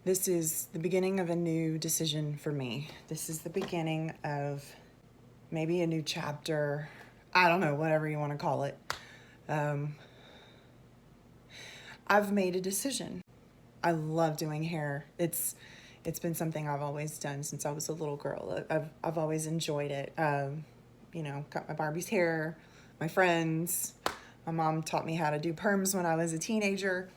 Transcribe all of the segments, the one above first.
This is the beginning of a new decision for me. This is the beginning of maybe a new chapter. I don't know, whatever you want to call it. I've made a decision. I love doing hair. It's been something I've always done since I was a little girl. I've always enjoyed it. Cut my Barbie's hair, my friends. My mom taught me how to do perms when I was a teenager.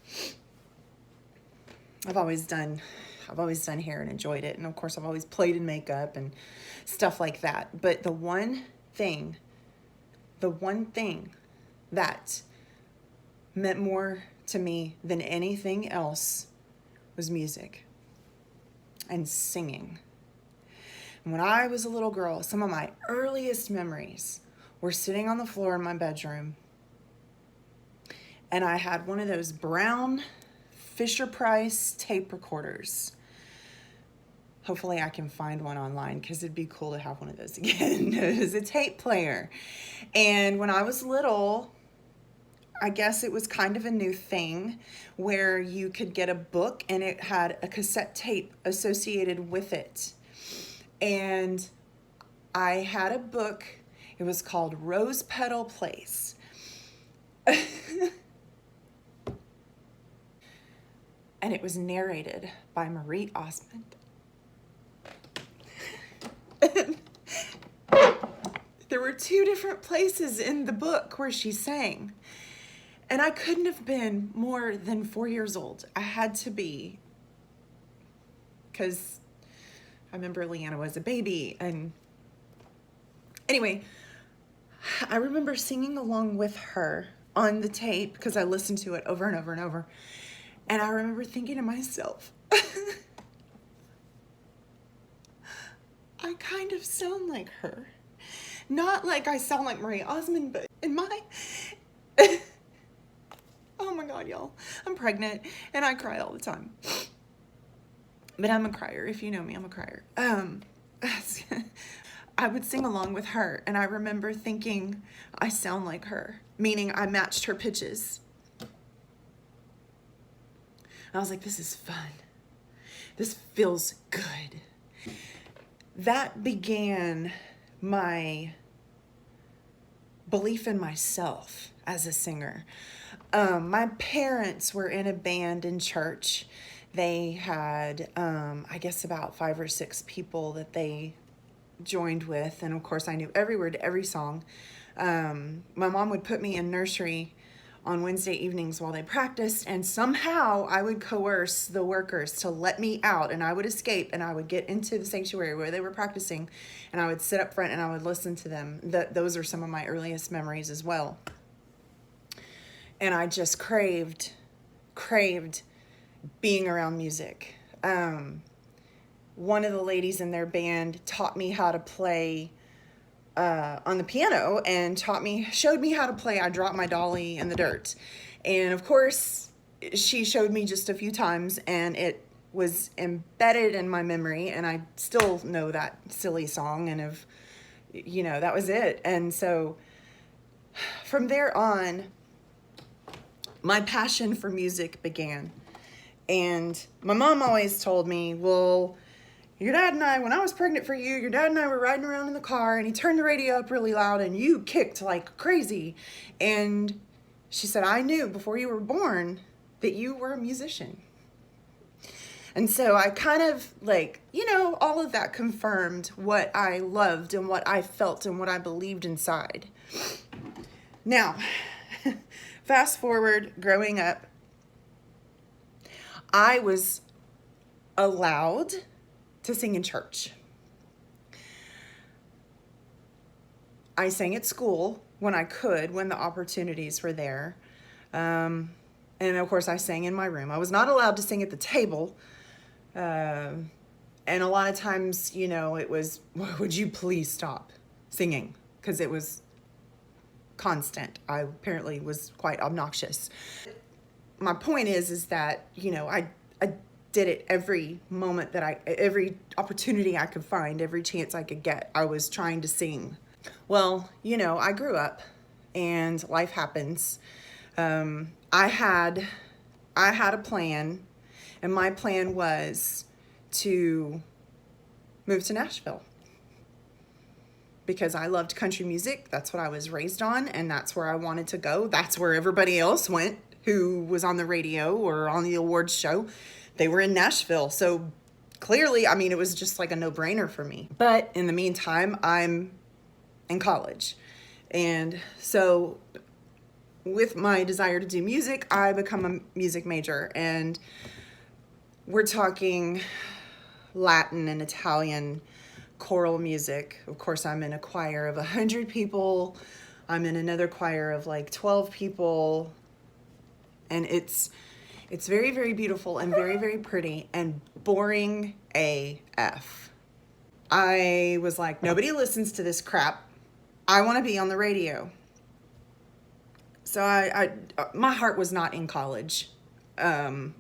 I've always done hair and enjoyed it. And of course I've always played in makeup and stuff like that. But the one thing that meant more to me than anything else was music and singing. And when I was a little girl, some of my earliest memories were sitting on the floor in my bedroom, and I had one of those brown Fisher-Price tape recorders. Hopefully I can find one online because it'd be cool to have one of those again. It was a tape player. And when I was little, I guess it was kind of a new thing where you could get a book and it had a cassette tape associated with it. And I had a book. It was called Rose Petal Place. And it was narrated by Marie Osmond. There were two different places in the book where she sang. And I couldn't have been more than 4 years old. I had to be, because I remember Leanna was a baby. And anyway, I remember singing along with her on the tape because I listened to it over and over and over. And I remember thinking to myself, I kind of sound like her. Not like I sound like Marie Osmond, but in my... Oh my God, y'all. I'm pregnant and I cry all the time. But I'm a crier. If you know me, I'm a crier. I would sing along with her, and I remember thinking I sound like her, meaning I matched her pitches. I was like, this is fun. This feels good. That began my belief in myself as a singer. My parents were in a band in church. They had, I guess, about 5 or 6 people that they joined with. And of course, I knew every word to every song. My mom would put me in nursery on Wednesday evenings while they practiced, and somehow I would coerce the workers to let me out, and I would escape, and I would get into the sanctuary where they were practicing, and I would sit up front and I would listen to them. Those are some of my earliest memories as well. And I just craved being around music. One of the ladies in their band taught me how to play on the piano and showed me how to play I Dropped My Dolly in the Dirt. And of course, she showed me just a few times and it was embedded in my memory, and I still know that silly song, and that was it. And so from there on, my passion for music began. And my mom always told me, well, your dad and I, when I was pregnant for you, your dad and I were riding around in the car and he turned the radio up really loud and you kicked like crazy. And she said, I knew before you were born that you were a musician. And so I kind of all of that confirmed what I loved and what I felt and what I believed inside. Now, fast forward, growing up, I was allowed to sing in church. I sang at school when I could, when the opportunities were there. And of course I sang in my room. I was not allowed to sing at the table. And a lot of times, it was, would you please stop singing? Because it was constant. I apparently was quite obnoxious. My point is that, I did it every moment every opportunity I could find, every chance I could get. I was trying to sing. Well, I grew up and life happens. I had a plan And my plan was to move to Nashville because I loved country music. That's what I was raised on, and that's where I wanted to go. That's where everybody else went who was on the radio or on the awards show. They were in Nashville. So clearly, I mean, it was just like a no-brainer for me. But in the meantime, I'm in college. And so with my desire to do music, I become a music major. And we're talking Latin and Italian choral music. Of course, I'm in a choir of 100 people. I'm in another choir of like 12 people. And it's very, very beautiful and very, very pretty and boring AF. I was like, nobody listens to this crap. I want to be on the radio. So my heart was not in college. I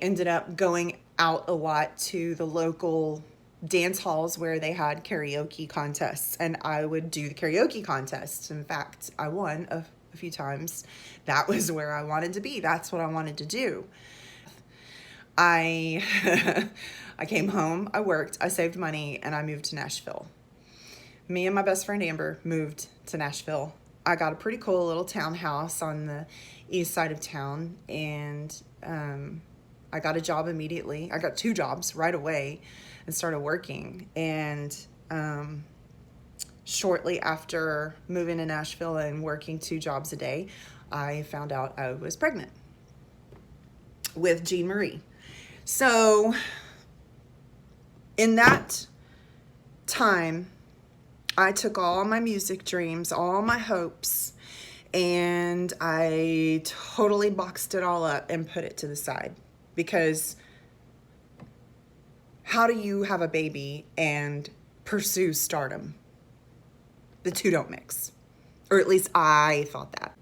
ended up going out a lot to the local dance halls where they had karaoke contests, and I would do the karaoke contests. In fact, I won a few times. That was where I wanted to be. That's what I wanted to do. I came home, I worked, I saved money, and I moved to Nashville. Me and my best friend Amber moved to Nashville. I got a pretty cool little townhouse on the east side of town, and I got a job immediately. I got 2 jobs right away and started working. And shortly after moving to Nashville and working 2 jobs a day, I found out I was pregnant with Jean Marie. So in that time, I took all my music dreams, all my hopes, and I totally boxed it all up and put it to the side. Because how do you have a baby and pursue stardom? The two don't mix. Or at least I thought that.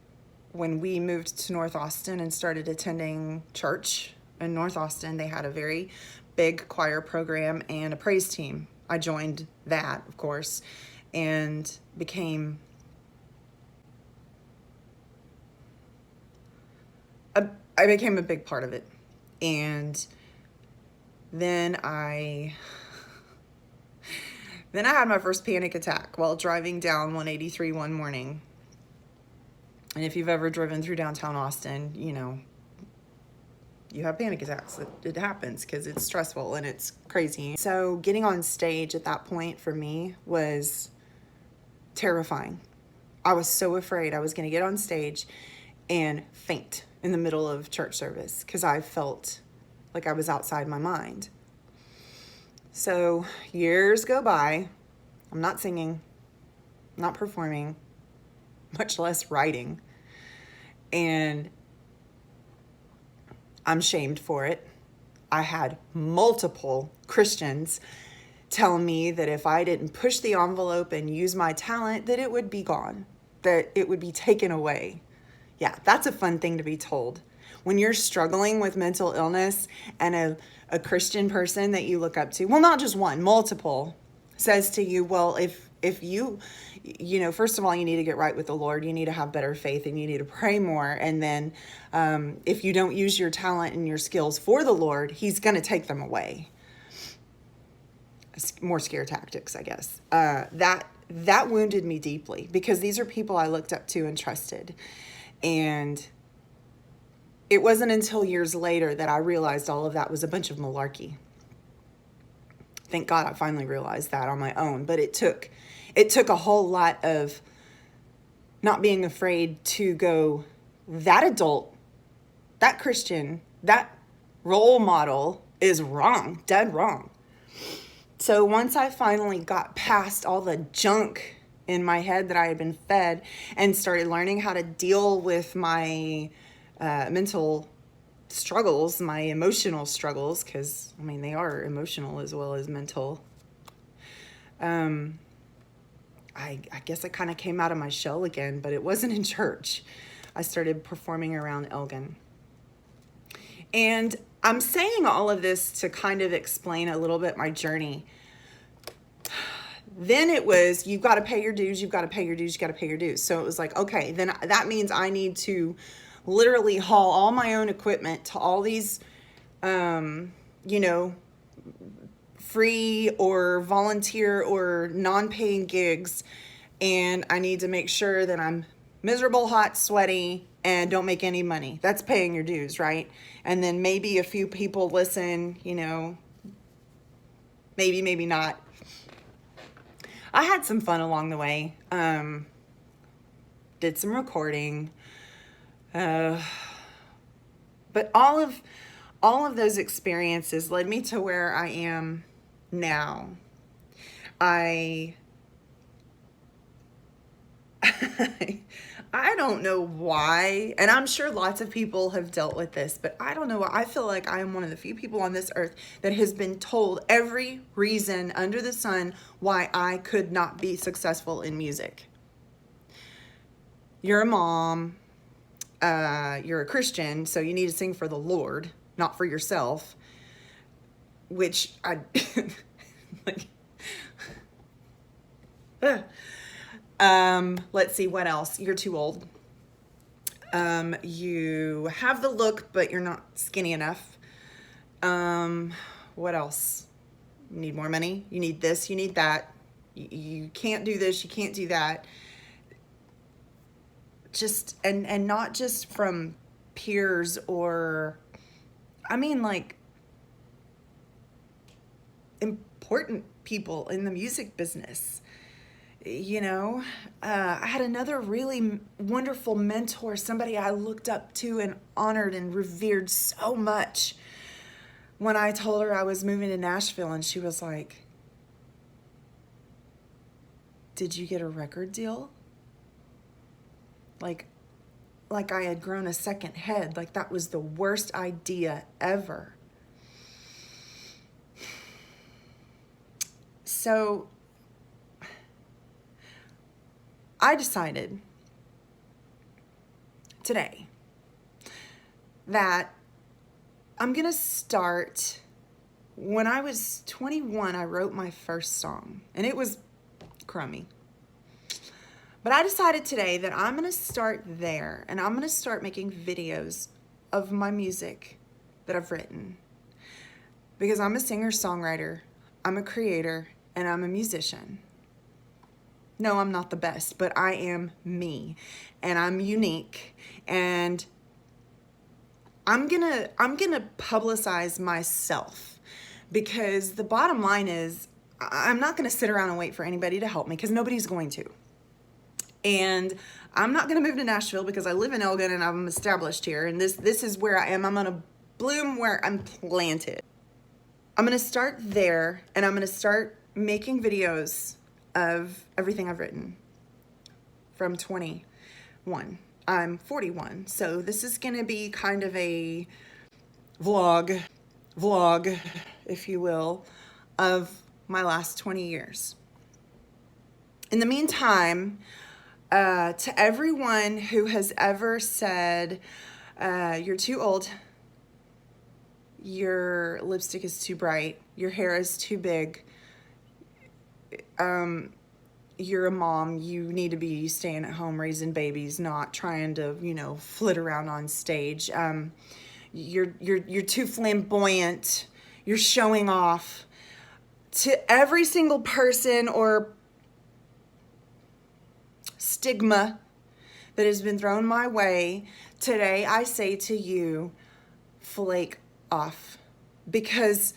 When we moved to North Austin and started attending church in North Austin, they had a very big choir program and a praise team. I joined that, of course, and became a big part of it. And then I had my first panic attack while driving down 183 one morning. And if you've ever driven through downtown Austin, you know, you have panic attacks. It happens because it's stressful and it's crazy. So getting on stage at that point for me was terrifying. I was so afraid I was going to get on stage and faint in the middle of church service because I felt like I was outside my mind. So years go by. I'm not singing, not performing, much less writing. And I'm shamed for it. I had multiple Christians tell me that if I didn't push the envelope and use my talent, that it would be gone, that it would be taken away. Yeah, that's a fun thing to be told. When you're struggling with mental illness and a Christian person that you look up to, well, not just one, multiple, says to you, well, if you know, first of all, you need to get right with the Lord. You need to have better faith and you need to pray more. And then if you don't use your talent and your skills for the Lord, he's going to take them away. More scare tactics, I guess. That wounded me deeply because these are people I looked up to and trusted. And it wasn't until years later that I realized all of that was a bunch of malarkey. Thank God I finally realized that on my own. But it took a whole lot of not being afraid to go, that adult, that Christian, that role model is wrong, dead wrong. So once I finally got past all the junk in my head that I had been fed and started learning how to deal with my mental struggles, my emotional struggles, because, I mean, they are emotional as well as mental. I guess I kind of came out of my shell again, but it wasn't in church. I started performing around Elgin. And I'm saying all of this to kind of explain a little bit my journey. Then it was, you've got to pay your dues, you've got to pay your dues, you've got to pay your dues. So it was like, okay, then that means I need to literally haul all my own equipment to all these you know, free or volunteer or non-paying gigs, and I need to make sure that I'm miserable, hot, sweaty, and don't make any money. That's paying your dues, right? And then maybe a few people listen, you know, maybe not. I had some fun along the way. Did some recording. But all of those experiences led me to where I am now. I I don't know why, and I'm sure lots of people have dealt with this, but I don't know why. I feel like I am one of the few people on this earth that has been told every reason under the sun why I could not be successful in music. You're a mom, you're a Christian, so you need to sing for the Lord, not for yourself, which I, like, let's see, what else? You're too old. You have the look, but you're not skinny enough. What else? You need more money. You need this, you need that. You can't do this, you can't do that. Just, and not just from peers or, I mean, like, important people in the music business. You know, I had another really wonderful mentor, somebody I looked up to and honored and revered so much. When I told her I was moving to Nashville, and she was like, "Did you get a record deal?" Like I had grown a second head, like that was the worst idea ever. So I decided today that I'm gonna start. When I was 21, I wrote my first song, and it was crummy. But I decided today that I'm gonna start there, and I'm gonna start making videos of my music that I've written. Because I'm a singer-songwriter, I'm a creator, and I'm a musician. No, I'm not the best, but I am me, and I'm unique, and I'm gonna publicize myself, because the bottom line is I'm not gonna sit around and wait for anybody to help me, because nobody's going to. And I'm not gonna move to Nashville because I live in Elgin and I'm established here, and this is where I am. I'm gonna bloom where I'm planted. I'm gonna start there, and I'm gonna start making videos of everything I've written from 21. I'm 41, so this is gonna be kind of a vlog, if you will, of my last 20 years. In the meantime, to everyone who has ever said, you're too old, your lipstick is too bright, your hair is too big, you're a mom, you need to be staying at home raising babies, not trying to, you know, flit around on stage. You're too flamboyant, you're showing off. To every single person or stigma that has been thrown my way, today I say to you, flake off. Because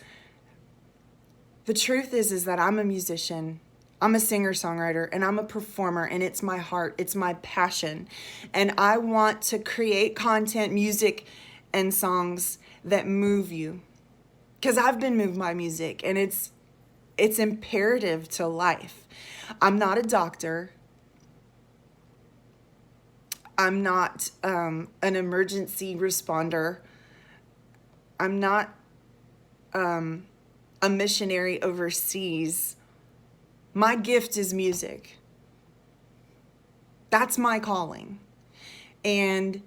the truth is that I'm a musician, I'm a singer-songwriter, and I'm a performer, and it's my heart, it's my passion. And I want to create content, music, and songs that move you. Because I've been moved by music, and it's imperative to life. I'm not a doctor. I'm not an emergency responder. I'm not a missionary overseas. My gift is music. That's my calling. And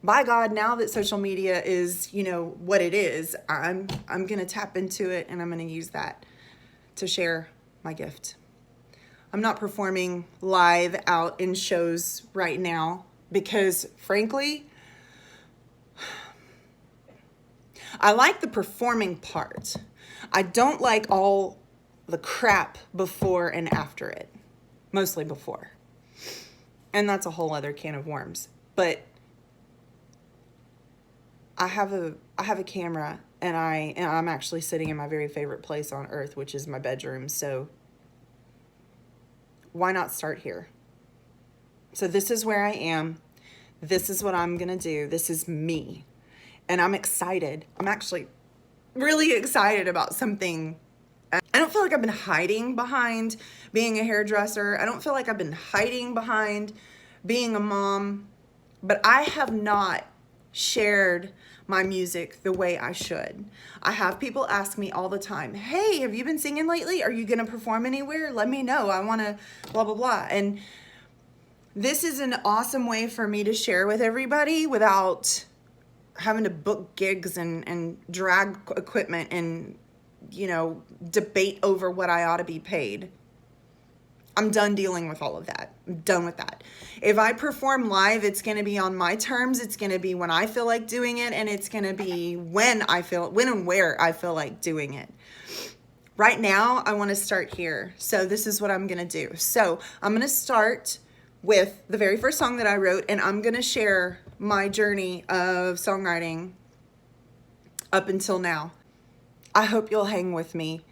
by God, now that social media is, you know, what it is, I'm going to tap into it, and I'm going to use that to share my gift. I'm not performing live out in shows right now because, frankly, I like the performing part. I don't like all the crap before and after it. Mostly before. And that's a whole other can of worms. But I have a camera, and I'm actually sitting in my very favorite place on earth, which is my bedroom. So why not start here? So this is where I am. This is what I'm going to do. This is me. And I'm excited. I'm actually really excited about something. I don't feel like I've been hiding behind being a hairdresser. I don't feel like I've been hiding behind being a mom. But I have not shared my music the way I should. I have people ask me all the time, hey, have you been singing lately? Are you going to perform anywhere? Let me know. I want to blah, blah, blah. And this is an awesome way for me to share with everybody without having to book gigs and drag equipment and, you know, debate over what I ought to be paid. I'm done dealing with all of that. I'm done with that. If I perform live, it's going to be on my terms. It's going to be when I feel like doing it, and it's going to be when and where I feel like doing it. Right now, I want to start here. So this is what I'm going to do. So I'm going to start with the very first song that I wrote, and I'm going to share my journey of songwriting up until now. I hope you'll hang with me.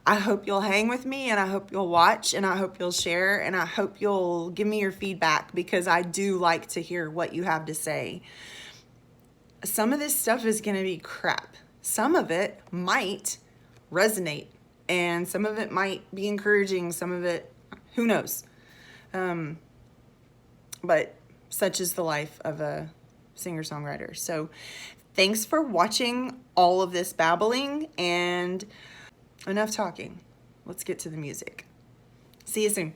I hope you'll hang with me, and I hope you'll watch, and I hope you'll share, and I hope you'll give me your feedback, because I do like to hear what you have to say. Some of this stuff is going to be crap. Some of it might resonate, and some of it might be encouraging. Some of it, who knows? But such is the life of a singer-songwriter. So thanks for watching all of this babbling, and enough talking. Let's get to the music. See you soon.